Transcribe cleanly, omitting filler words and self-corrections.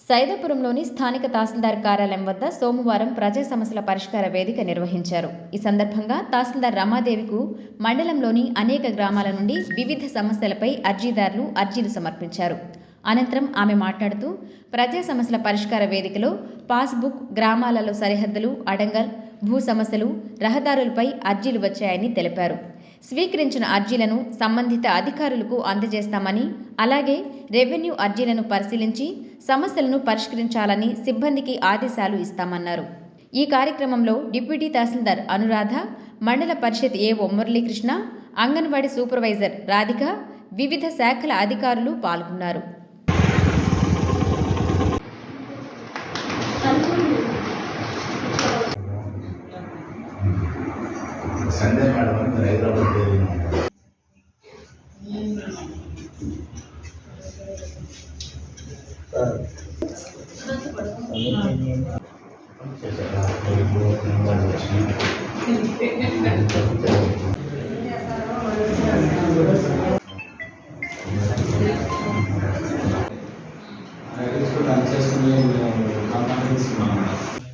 సైదాపురంలోని స్థానిక తహసీల్దార్ కార్యాలయం వద్ద సోమవారం ప్రజా సమస్యల పరిష్కార వేదిక నిర్వహించారు. ఈ సందర్భంగా తహసీల్దార్ రమాదేవికు మండలంలోని అనేక గ్రామాల నుండి వివిధ సమస్యలపై అర్జీదారులు అర్జీలు సమర్పించారు. అనంతరం ఆమె మాట్లాడుతూ ప్రజా సమస్యల పరిష్కార వేదికలో పాస్బుక్, గ్రామాలలో సరిహద్దులు, అడంగల్, భూ సమస్యలు, రహదారులపై అర్జీలు వచ్చాయని తెలిపారు. స్వీకరించిన అర్జీలను సంబంధిత అధికారులకు అందజేస్తామని, అలాగే రెవెన్యూ అర్జీలను పరిశీలించి సమస్యలను పరిష్కరించాలని సిబ్బందికి ఆదేశాలు ఇస్తామన్నారు. ఈ కార్యక్రమంలో డిప్యూటీ తహసీల్దార్ అనురాధ, మండల పరిషత్ ఏఓ మురళీకృష్ణ, అంగన్వాడీ సూపర్వైజర్ రాధిక, వివిధ శాఖల అధికారులు పాల్గొన్నారు. చేసుకుని